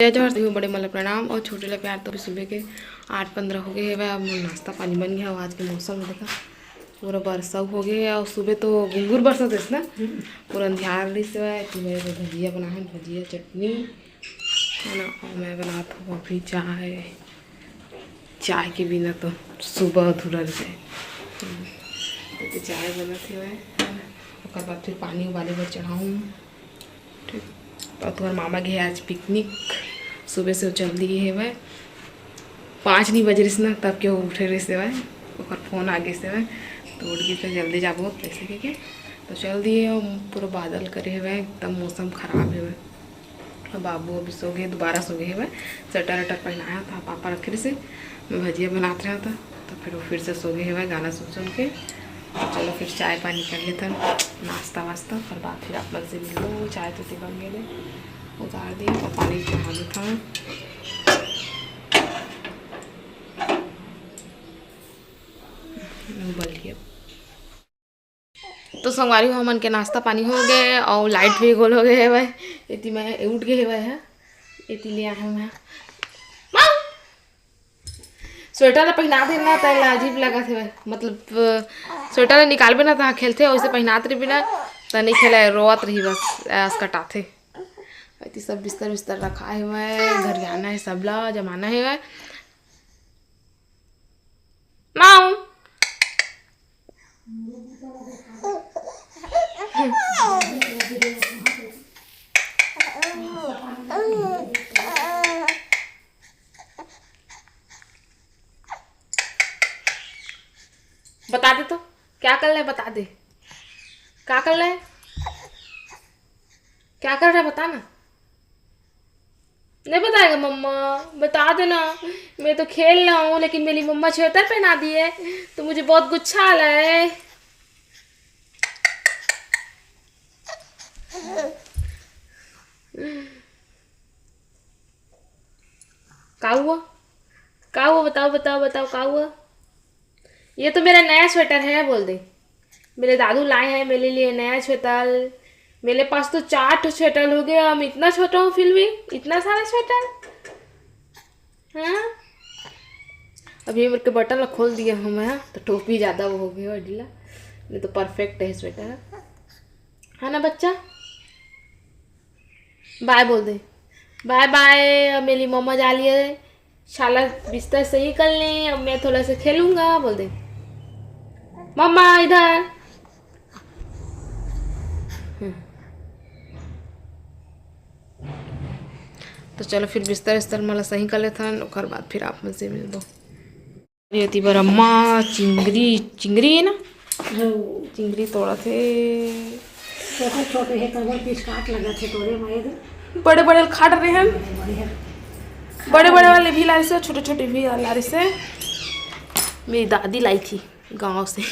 जय जोहर सभी बड़े मतलब प्रणाम और छोटे ला प्यार। तो अभी सुबह के 8:15 हो गए है वह। अब नाश्ता पानी बन गया। आज के मौसम में देखा पूरा बरसा हो गया है और सुबह तो गुंगुर बरसा थे ना पूरा अंधियार रही से मेरे भजिया बना है, भजिया चटनी है ना। और मैं बनाता हूँ अभी चाय। चाय के बिना तो सुबह अधूरा रहे। तो चाय बना थे वह बाद फिर पानी उबाले पर चढ़ाऊँ। ठीक। तो तुम्हारे मामा गए आज पिकनिक। सुबह से जल्दी है वह 5 नहीं बज रही ना तब के उठे रही से वह और फोन आगे से वह तो उठ गई। तो जल्दी जा बहुत पैसे के तो चल दिए। और पूरा बादल करे हुए एकदम मौसम ख़राब है वह। बाबू अभी सो गए, दोबारा सो गए वह। स्वेटर वटर पहनाया था पापा रखे रहे से। मैं भजिया बनाते रहा था तो फिर वो फिर से सो गए हुए गाना सुन के। तो चलो फिर चाय पानी कर लेते नाश्ता वास्ता। फिर बाद फिर आप लोग से मिल लो। चाय तो बन गए उतार दिया और पानी चढ़ा देता हूँ। उबल गया तो संगवारी हो मन के नाश्ता पानी हो गए और लाइट भी गोल हो गए है भाई। इतनी मैं उठ गए है है इतनी ले आया मैं स्वेटर पहना देना तो अजीब लगा थे भाई। मतलब स्वेटर निकाल भी ना था खेलते वैसे पहनाते रही बिना तो नहीं खेला रोवत रही बस ऐस कटाते। इतनी सब बिस्तर बिस्तर रखा है वह। घर जाना है सबला जमाना है वह माऊ। बता दे तो क्या कर रहा है, बता दे क्या कर रहा है, क्या कर रहा है बता ना। नहीं बताएगा मम्मा, बता देना। मैं तो खेल रहा हूँ लेकिन मेरी मम्मा स्वेटर पहना दी है तो मुझे बहुत गुस्सा आ रहा है। क्या हुआ, क्या हुआ बताओ बताओ बताओ क्या हुआ। ये तो मेरा नया स्वेटर है बोल दे। मेरे दादू लाए हैं मेरे लिए नया स्वेटर। मेरे पास तो 4 स्वेटर हो गया। हम इतना छोटा हूँ फिर भी इतना सारा स्वेटर। हाँ अभी मेरे के बटन खोल दिया हूँ मैं तो टोपी ज़्यादा वो हो गया ढीला। नहीं तो परफेक्ट है स्वेटर है ना बच्चा। बाय बोल दे बाय बाय। मेरी मम्मा जा रही है शाला बिस्तर सही कर लें। अब मैं थोड़ा सा खेलूंगा बोल दे मम्मा इधर। तो चलो फिर बिस्तर विस्तर मतलब सही कर लेता और बाद फिर आप मुझसे मिल दो। ये बार अम्मा चिंगरी चिंगरी है ना चिंगरी तोड़ा थे छोटे छोटे है कवर पीस काट लगा थे तोड़े मारे। बड़े बड़े खाट रहे हैं। बड़े बड़े वाले भी ला रहे से छोटे छोटे भी ला रहे से। मेरी दादी लाई थी गांव से।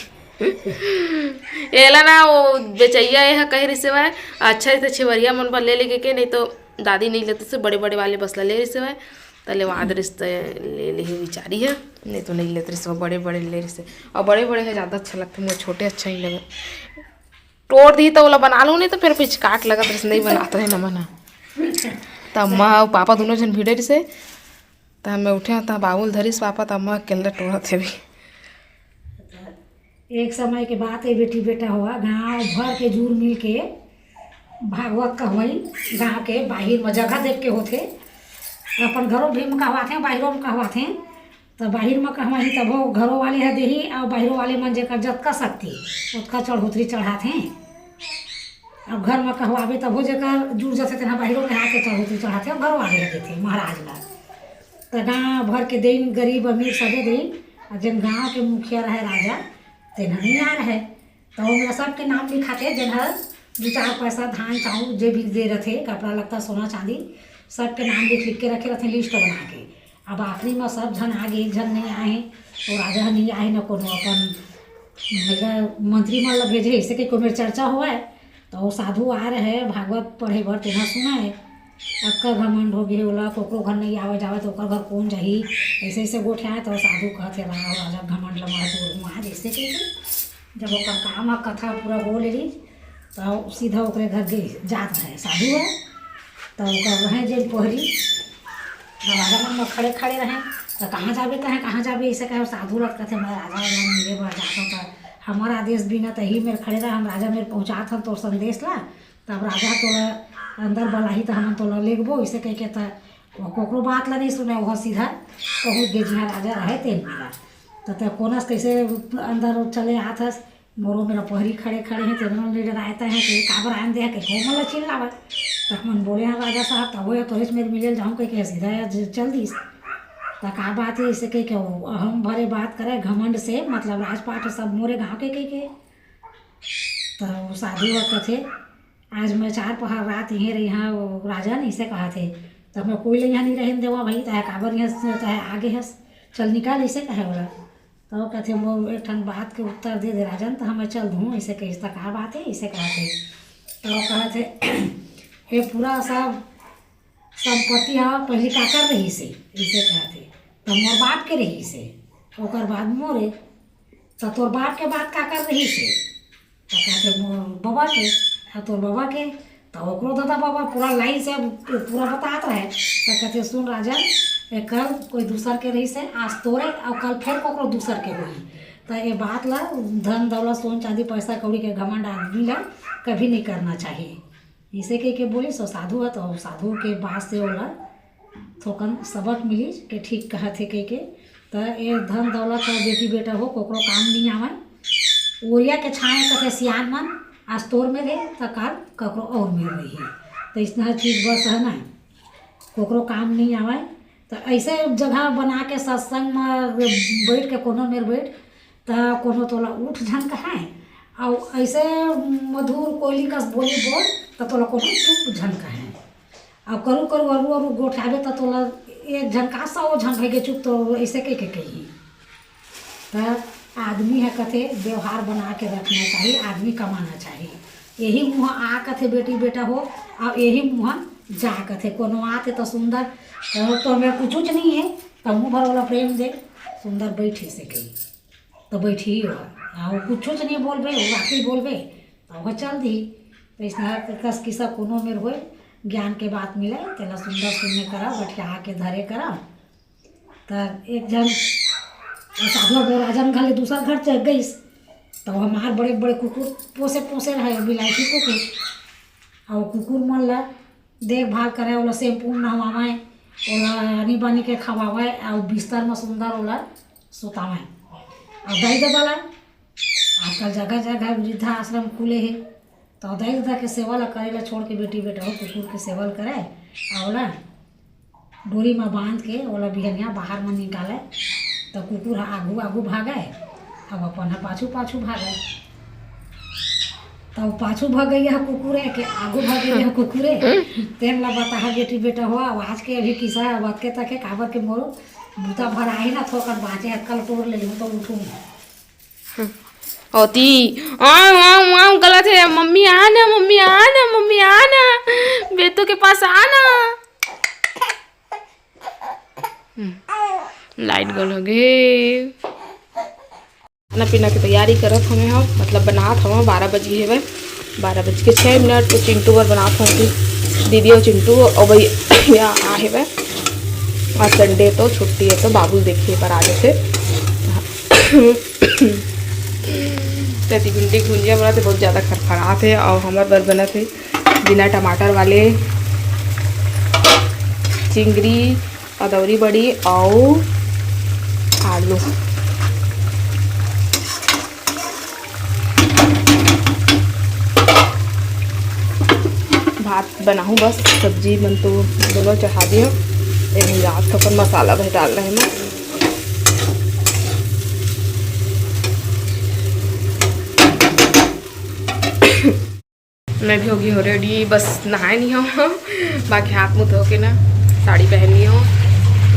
एला ना वो बेचैया है कह रही से वह अच्छा से छेवरिया मन पर ले लेके के नहीं तो दादी नहीं लेते से बड़े बड़े वाले बसला ले रही से वह तले वाद रिश्ते ले ली बेचारी है नहीं तो नहीं लेते रही बड़े बड़े ले रही से। और बड़े बड़े है ज़्यादा अच्छा लगता है मुझे छोटे अच्छा ही लगे। तोड़ दी तो वाला बना लूँ नहीं तो फिर पीछे काट लगा तो नहीं बनाता है ना मना। तो अम्मा और पापा दोनों जन भिड़े से तो हमें उठे तो बाबुल धरीस पापा तो अम्मा अकेले टोड़ा थे भी। एक समय के बात है बेटी बेटा हुआ गांव भर के जूर मिल के भागवत कहवई गांव के बाहर में जगह देख के होते अपन घरों भी में कहवाते बाहरों में कहवाते। तो बाहर में कहवाही तब वो घरों वाले है देही और बाहरों वाले मन जेकर जतका सकती उसका चढ़ोतरी चढ़ाते। अब घर में कहवावे तब वो जेकर जुड़ जाते थे ना बाहरों के आके चढ़ोतरी चढ़ाते और घर वाले देते महाराज ला। तो गाँव भर के दिन गरीब अमीर सभी दिन जिन गाँव के मुखिया रहे राजा तेना नहीं आ रहे तो उनका सबके नाम लिखाते जिन्हें 2-4 पैसा धान चाउर जो भी दे रहे थे कपड़ा लगता सोना चांदी सबके नाम लिख के रखे रहते लिस्ट बना के। अब आखिरी में सब जन आ गए जन नहीं आए तो राजा नहीं आए न कोनो अपन मंत्री मन लग भेजे इससे कि कोई मेरी चर्चा हुआ है तो वो साधु आ रहे भागवत पढ़े बर तेना सुना है। अक्कर घमंड हो गए बोला कोकरो घर नहीं आवे जावे तो घर कौन जाही ऐसे ऐसे गोठे आए तो साधु कहते रहा राजा घमंड लगा तो वहाँ जैसे कि जब वो काम कथा पूरा बोल ली तो सीधा ओकरे घर गई जात है साधु है तो रहे जेल पहरी दरवाजा में खड़े खड़े रहें तो कहाँ जाबे कहाँ जाबे ऐसे कहे साधु रख कहते मैं राजा मेरे बार जाता था हमारा आदेश बिना तो ही मेरे खड़े रहा हम राजा मेरे पहुँचात हम तो संदेश ला तब राजा तोला अंदर बलाही तो हम तोला लेगबो ऐसे कह के कोकरो बात ला नहीं सुने वह सीधा कहूँ गे जहाँ राजा रहे तेन मिला तो कोनस कैसे अंदर चले आथस मोरो मेरा पहरी खड़े खड़े हैं तेरे लीडर आते हैं कि काबर आन दे के कोमल चिल्लावा तो हम बोले हैं राजा साहब तब वो तो मेरे मिले जाऊँ कह सीधा चल दीस तो का बात है इसे कह हम भरे बात करे घमंड से मतलब राजपाट सब मोरे गाँव के तो शादी वक्त थे आज मैं 4 पहर रात यहीं रही हाँ राजा ने इसे कहा थे तो मैं कोई यहाँ नहीं रहने देवा भाई चाहे काबर यहाँ चाहे आगे है चल निकाल इसे कहे बोला तो कहते वो एक ठन बात के उत्तर दे दे राजन तो हमें चल दूँ इसे कही कहा बात है इसे कहा थे तो कहते ये पूरा सब संपत्ति हाँ पहले का कर रही से इसे कहते तो मोर बाप के रही से ओकर बाद मोरे तो तोर बाप के बात का कर रही से तो कहते मोर बाबा के तोर बाबा के तो ओकरो दादा बाबा पूरा लाइन से पूरा बताते रहे तो कहते सुन राजन कल कोई दूसर के रही से आज तोरे और कल फिर कोकरो दूसर के हुई तो ये बात ला धन दौलत सोन चांदी पैसा कौड़ी के घमंड आदमी ला कभी नहीं करना चाहिए इसे कह के बोली सो साधु है तो साधु के बात से ओला थोकन सबक मिली कि ठीक कहा थे कह के तो ये धन दौलत और बेटी बेटा हो कोकरो काम नहीं आवे ओरिया के छाए कथे सियान मन आज तोर में रहे तो काल ककरो और में रही तो इतना चीज़ बस है ना कोकरो काम नहीं आवे तो ऐसे जगह बना के सत्संग में बैठ के कोनो में बैठ तो कोनो तोला उठ झन है और ऐसे मधुर कोयली कस बोली बोल तो तोला कोनो चुप झन है अब करू करू अरू अरू गोठाबे तो तोला एक झनका 100 झन भगे चुप तो ऐसे के कही तो आदमी है कथे व्यवहार बना के रखना चाहिए आदमी कमाना चाहिए यही मुँह आ कथे बेटी बेटा हो और यही मुँह जा कथे कोनो आते तो सुंदर तो मैं कुछ नहीं है तो मुँह भर वाला प्रेम दे सुंदर बैठी से कही तो बैठी ही हो कुछ नहीं बोलबे वाकई बोलबे तो वह चल दी तो इस कस किसा कोनो में हो ज्ञान के बात मिले तेला सुंदर सुनने करा बैठिया आके धरे करा तो एक जन साधु राजन घर दूसरा घर चल गई तो हमार बड़े बड़े कुकुर पोसे रहे बिलायती कुकुर और कुकुर मन ला देखभाल करे ओला शैम्पू नहवावे ओला हनी बानी के खवावे और बिस्तर में सुंदर ओला सुतावे और दही दादा ला आजकल जगह जगह वृद्धा आश्रम खुले है तो दही दादा के सेवा ला करे ला छोड़ के बेटी बेटा हो कुकुर के सेवा करे और ओला डोरी में बांध के ओला बिहनिया बाहर में निकाले तो कुकुर आगू आगू भागे अब अपन पाछू पाछू भागे तो पाछू भागे यह कुकुरे के आगू भागे यह कुकुरे तेन ला बता बेटी बेटा हो आज के अभी किसा वक्त के तक काबर के मोरो बूता भर आए ना थोकर बाँचे कल तोड़ ले तो उठूँ होती गलत है मम्मी आना मम्मी आना मम्मी आना बेटों के पास आना लाइट गोल हो गए खाना पीना की तैयारी करत हमें हम मतलब बनात हम 12 बज गए है 12:06 तो चिंटू बर बनात हम दीदी और चिंटू और भैया आ है आज संडे तो छुट्टी है तो बाबू देखिए पर आज से तैती भिंडी भुंजिया बनाते बहुत ज़्यादा खरखरा थे और हमारे बर बना थे बिना टमाटर वाले चिंगड़ी अदौरी बड़ी और आलू भात बनाऊँ बस सब्जी मन तो दोनों चढ़ा दिया यही रात का पर मसाला भी डाल रहे हैं मैं भी होगी हो रेडी बस नहाए नहीं हूँ बाकी हाथ मुँह धो के ना साड़ी पहनी हूँ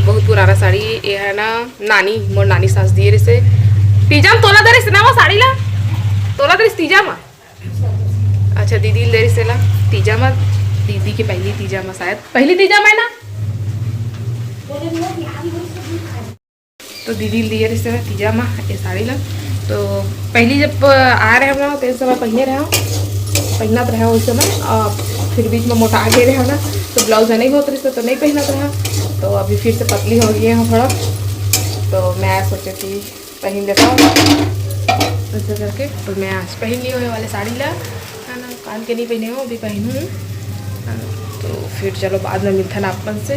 बहुत पुराना साड़ी ये है ना नानी मोर नानी सास दिए रे से तीजाम तोला दे रे ना वो साड़ी ला तोला दे तीजामा अच्छा दीदी ले रे से ला तीजामा दीदी की पहली तीजामा शायद पहली तीजामा है ना तो दीदी लिए रे से तीजामा ये साड़ी ला तो पहली जब आ रहे हम ना तो इस समय पहने रहे पहनत रहे उस समय फिर बीच में मोटा आ गए रहा ना, तो ब्लाउज नहीं होत रही तो नहीं पहनत रहा, तो अभी फिर से पतली हो गई है थोड़ा, तो मैं सोचे कि पहन लेता हूँ ऐसे करके। तो मैं आज पहन ली हुए वाले साड़ी ला, है ना, कान के नहीं पहने हो, अभी पहनूँ, है ना। तो फिर चलो बाद में मिलता ना अपन से।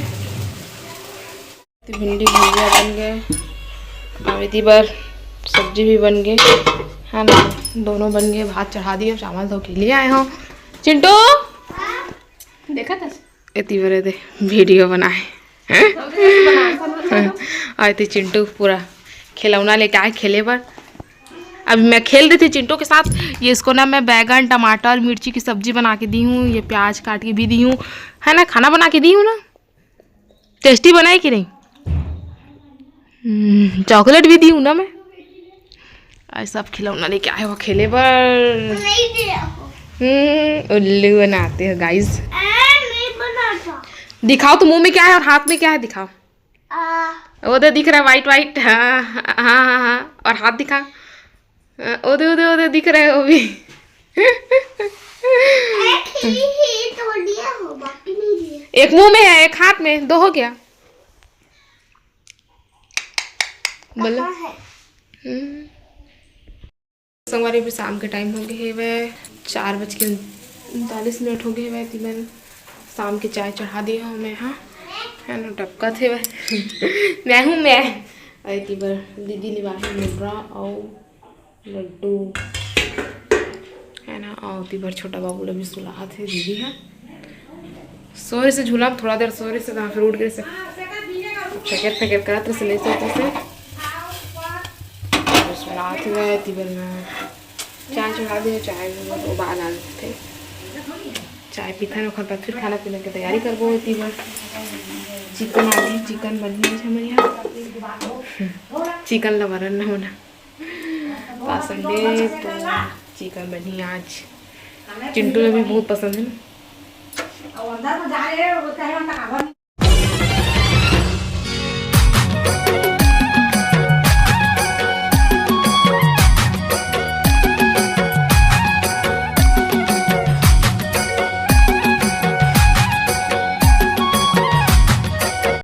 भिंडी भुजिया बन गए, अभी बार सब्जी भी बन गई, है ना, दोनों बन गए। भात चढ़ा दिए, चावल धो के लिए आए हो। चिंटू देखा था इतनी बड़े दे वीडियो बनाए आए थे चिंटू पूरा खिलौना लेके आए खेले पर। अभी मैं खेल रही थी चिंटू के साथ। ये इसको ना मैं बैगन टमाटर मिर्ची की सब्जी बना के दी हूँ, ये प्याज काट के भी दी हूँ, है ना, खाना बना के दी हूँ ना। टेस्टी बनाए कि नहीं? चॉकलेट भी दी हूँ ना मैं। ऐसा सब खिलौना लेके आए हो खेले पर। उल्लू बनाते हो गाइस। दिखाओ तो मुंह में क्या है और हाथ में क्या है, दिखाओ। वो तो दिख रहा है वाइट वाइट। हाँ हाँ हाँ हाँ, और हाथ दिखा। ओदे ओदे ओदे दिख रहा है वो भी। एक मुंह में है, एक हाथ में, दो हो गया। बोलो। संगवारी भी शाम के टाइम हो गए वह 4:39 हो गए वह। थी मैंने शाम की चाय चढ़ा दी हूँ मैं, हाँ, है ना, टपका थे वह। मैं हूँ मैं आई थी बार दीदी निवाही मुर्रा और लड्डू, है ना, और ती बार छोटा बाबू लोग भी सुला थे दीदी है। सोरे से झूला थोड़ा देर सोरे से फिर उठ गए से फेंकेट फेंकेट करा तो से नहीं सोते से सुला थे वह। ती बार मैं चाय चढ़ा दी, चाय उबाल आ थे, चाय पीता ना बाद फिर खाना पीने की तैयारी करबो। इतनी बार चिकन आ गई, चिकन बनी है हमारे यहाँ। चिकन लवर ना होना पसंद है तो चिकन बनी आज। चिंटू ने भी बहुत पसंद है ना।